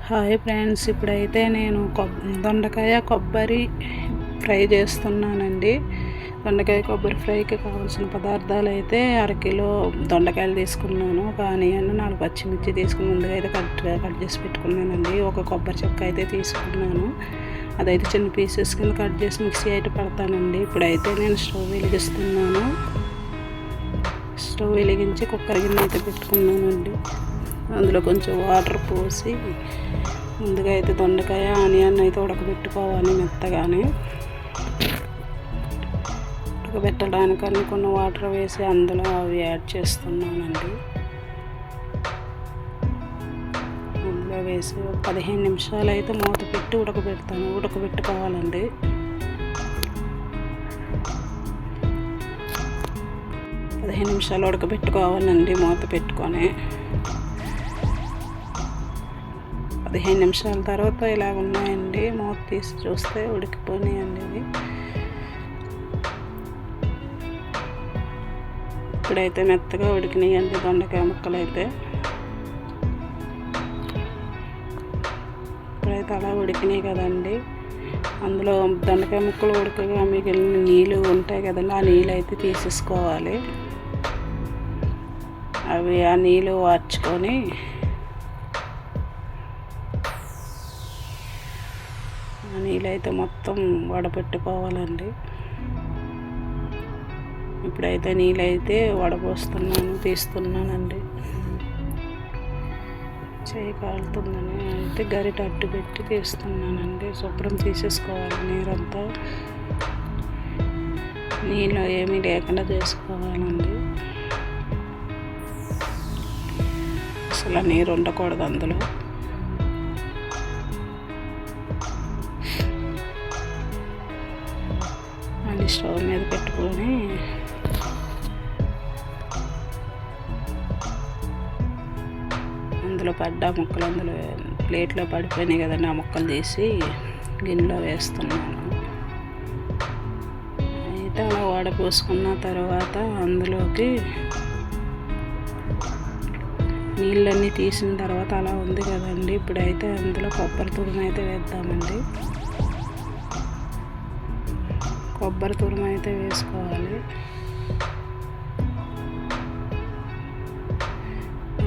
Hi friends, ఇప్పుడైతే నేను దొండకాయ కొబ్బరి ఫ్రై చేస్తున్నానండి. దొండకాయ కొబ్బరి ఫ్రైకి కావాల్సిన పదార్థాలు అయితే అరకిలో దొండకాయలు తీసుకున్నాను. ఒక ఆనియన్, 4 పచ్చిమిర్చి తీసుకుని ముందుగా అయితే కట్ చేసి పెట్టుకున్నానండి. ఒక కొబ్బరి చెక్క అయితే తీసుకున్నాను. అదైతే చిన్న పీసెస్ కింద కట్ చేసి మిక్సీ అయితే పడతానండి. ఇప్పుడైతే నేను స్టవ్ వెలిగిస్తున్నాను. స్టవ్ వెలిగించి కుక్కర్ గిన్నె అయితే పెట్టుకున్నానండి. అందులో కొంచెం వాటర్ పోసి ముందుగా అయితే దొండకాయ ఆనియన్ అయితే ఉడకబెట్టుకోవాలి. మెత్తగానే ఉడకబెట్టడానికని కొన్ని వాటర్ వేసి అందులో అవి యాడ్ చేస్తున్నానండి. అందులో వేసి 15 నిమిషాలు అయితే మూత పెట్టి ఉడకబెట్టుకోవాలండి. నిమిషాలు ఉడకబెట్టుకోవాలండి మూత పెట్టుకొని. 15 నిమిషాల తర్వాత ఇలా ఉన్నాయండి. మూత తీసి చూస్తే ఉడికిపోయినాయండి ఇవి. ఇప్పుడైతే మెత్తగా ఉడికినాయండి దొండకాయ ముక్కలు అయితే. ఇప్పుడైతే అలా ఉడికినాయి కదండి. అందులో దొండకాయ ముక్కలు ఉడకగా మిగిలిన నీళ్ళు ఉంటాయి కదండి, ఆ నీళ్ళు అయితే తీసేసుకోవాలి. అవి ఆ నీళ్ళు వార్చుకొని ఆ నీళ్ళు అయితే మొత్తం వడపెట్టుకోవాలండి. ఇప్పుడైతే నీళ్ళు అయితే తీస్తున్నానండి. చేయి కాలుతుందని అయితే గరిట అట్టు పెట్టి తీస్తున్నానండి. శుభ్రం తీసేసుకోవాలి నీరంతా. నీళ్ళు ఏమీ లేకుండా చేసుకోవాలండి. అసలు నీరు ఉండకూడదు అందులో. మళ్ళీ స్టవ్ మీద పెట్టుకొని అందులో పడ్డ ముక్కలు అందులో ప్లేట్లో పడిపోయినాయి కదండి, ఆ ముక్కలు తీసి గిన్నెలో వేస్తున్నాను. అయితే అలా వడపోసుకున్న తర్వాత అందులోకి నీళ్ళన్నీ తీసిన తర్వాత అలా ఉంది కదండి. ఇప్పుడైతే అందులో కొబ్బరి తురుము అయితే వేద్దామండి. కొబ్బరి తురుము అయితే వేసుకోవాలి.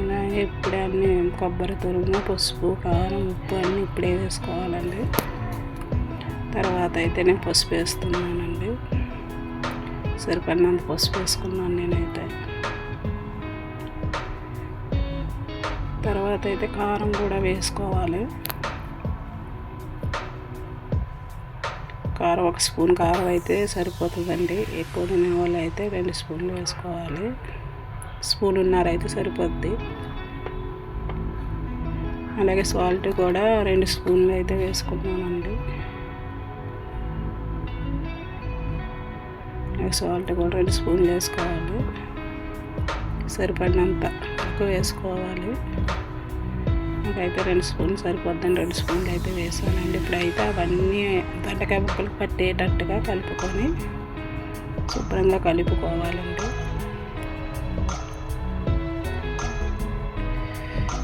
అలాగే ఇప్పుడే అన్నీ కొబ్బరి తురుము, పసుపు, కారం, ఉప్పు అన్నీ ఇప్పుడే వేసుకోవాలండి. తర్వాత అయితే నేను పసుపు వేస్తున్నానండి. సరిపడినంత పసుపు వేసుకున్నాను నేనైతే. తర్వాత అయితే కారం కూడా వేసుకోవాలి. కారం 1 స్పూన్ కారం అయితే సరిపోతుందండి. ఎక్కువ తినే వాళ్ళు అయితే 2 స్పూన్లు వేసుకోవాలి. 1.5 స్పూన్ అయితే సరిపోద్ది. అలాగే సాల్ట్ కూడా 2 స్పూన్లు అయితే వేసుకున్నానండి. సాల్ట్ కూడా 2 స్పూన్లు వేసుకోవాలి. సరిపడినంత ఎక్కువ వేసుకోవాలి. నాకైతే 2 స్పూన్లు సరిపోద్దని 2 స్పూన్లు అయితే వేసానండి. ఇప్పుడైతే అవన్నీ దొండకాయ ముక్కలు పట్టేటట్టుగా కలుపుకొని శుభ్రంగా కలుపుకోవాలండి.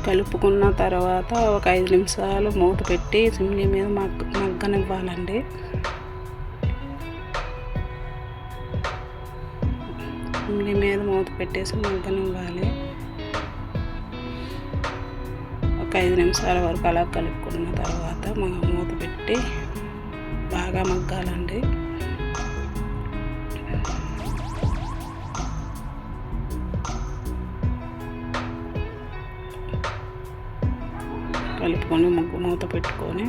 కలుపుకున్న తర్వాత ఒక 5 నిమిషాలు మూత పెట్టి సిమ్లీ మీద మగ్గనివ్వాలండి. సిమ్లీ మీద మూత పెట్టేసి మగ్గనివ్వాలి. ఒక 5 నిమిషాల వరకు అలా కలుపుకున్న తర్వాత మూత పెట్టి బాగా మగ్గాలండి. కలుపుకొని మూత పెట్టుకొని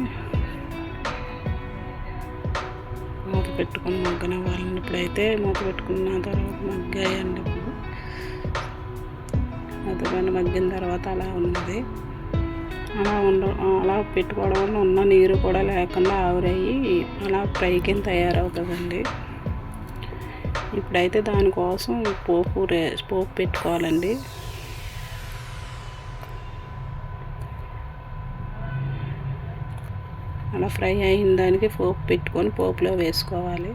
మగ్గనివ్వాలండి. ఇప్పుడైతే మూత పెట్టుకున్న తర్వాత మగ్గాయండి. అదిగోండి మగ్గిన తర్వాత అలా ఉన్నది. అలా పెట్టుకోవడం వల్ల ఉన్న నీరు కూడా లేకుండా ఆవిరయ్యి అలా ఫ్రై కింద తయారవుతుందండి. ఇప్పుడైతే దానికోసం పోపు పెట్టుకోవాలండి. అలా ఫ్రై అయిన దానికి పోపు పెట్టుకొని పోపులో వేసుకోవాలి.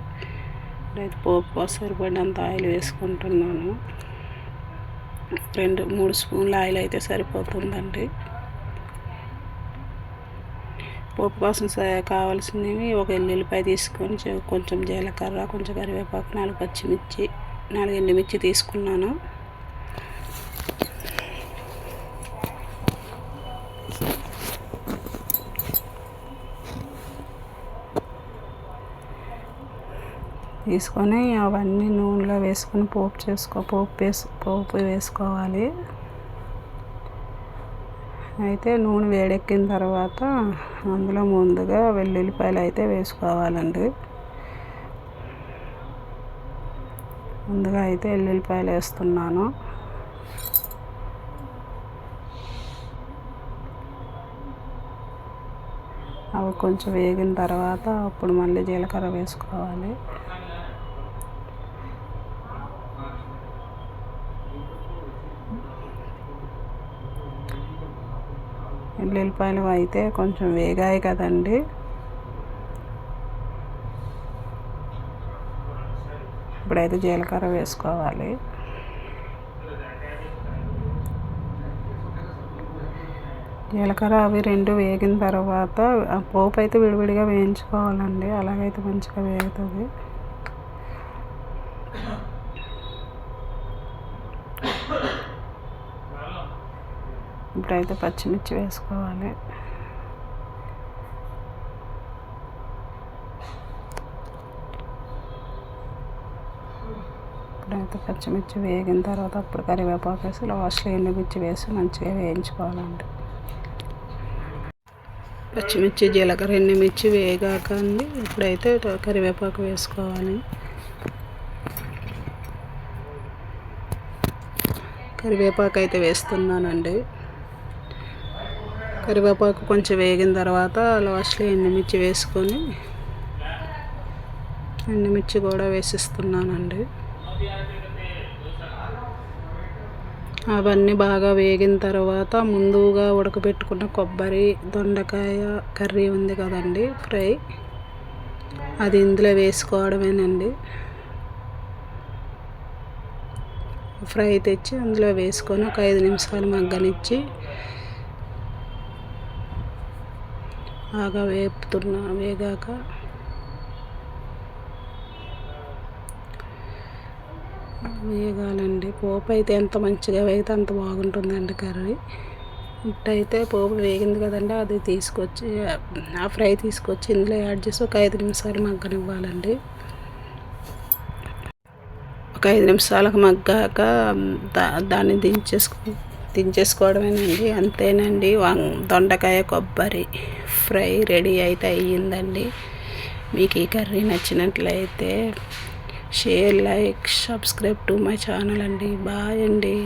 ఇప్పుడైతే పోపు కోసం సరిపడినంత ఆయిల్ వేసుకుంటున్నాను. 2-3 స్పూన్ల ఆయిల్ అయితే సరిపోతుందండి. పోపు కోసం కావాల్సినవి ఒక ఎల్లుల్లిపాయ తీసుకొని కొంచెం జీలకర్ర, కొంచెం కరివేపాకు, 4 పచ్చిమిర్చి, 4 ఎండుమిర్చి తీసుకున్నాను. తీసుకొని అవన్నీ నూనెలో వేసుకొని పోపు వేసుకోవాలి. అయితే నూనె వేడెక్కిన తర్వాత అందులో ముందుగా వెల్లుల్లిపాయలు అయితే వేసుకోవాలండి. ముందుగా అయితే వెల్లుల్లిపాయలు వేస్తున్నాను. అవి కొంచెం వేగిన తర్వాత అప్పుడు మళ్ళీ జీలకర్ర వేసుకోవాలి. వెల్లుల్లిపాయలు అయితే కొంచెం వేగాయి కదండి. ఇప్పుడైతే జీలకర్ర వేసుకోవాలి. జీలకర్ర అవి 2 వేగిన తర్వాత ఆ పోపు అయితే విడివిడిగా వేయించుకోవాలండి. అలాగైతే మంచిగా వేగుతుంది. ఇప్పుడైతే పచ్చిమిర్చి వేసుకోవాలి. ఇప్పుడైతే పచ్చిమిర్చి వేగిన తర్వాత అప్పుడు కరివేపాకు వేసి లాస్ట్లో ఎండుమిర్చి వేసి మంచిగా వేయించుకోవాలండి. పచ్చిమిర్చి, జీలకర్ర, ఎండుమిర్చి వేగాక అండి ఇప్పుడైతే కరివేపాకు వేసుకోవాలి. కరివేపాకు అయితే వేస్తున్నానండి. కరివేపాకు కొంచెం వేగిన తర్వాత లాస్ట్లో ఎండుమిర్చి వేసుకొని ఎండుమిర్చి కూడా వేసిస్తున్నానండి. అవన్నీ బాగా వేగిన తర్వాత ముందుగా ఉడకబెట్టుకున్న కొబ్బరి, దొండకాయ కర్రీ ఉంది కదండి ఫ్రై, అది ఇందులో వేసుకోవడమేనండి. ఫ్రై తెచ్చి అందులో వేసుకొని ఒక 5 నిమిషాలు మగ్గనిచ్చి బాగా వేగాక వేగాలండి. పోపు అయితే ఎంత మంచిగా వేగితే అంత బాగుంటుందండి కర్రీ. ఇట్టయితే పోపు వేగింది కదండి, అది తీసుకొచ్చి ఆ ఫ్రై తీసుకొచ్చి ఇందులో యాడ్ చేసి ఒక 5 నిమిషాలు మగ్గనివ్వాలండి. ఒక 5 నిమిషాలకు మగ్గాక దాన్ని దించేసుకోవడమేనండి. అంతేనండి, దొండకాయ కొబ్బరి ఫ్రై రెడీ అయితే అయ్యిందండి. మీకు ఈ కర్రీ నచ్చినట్లయితే share, like, subscribe to my channel అండి. బాయ్ అండి.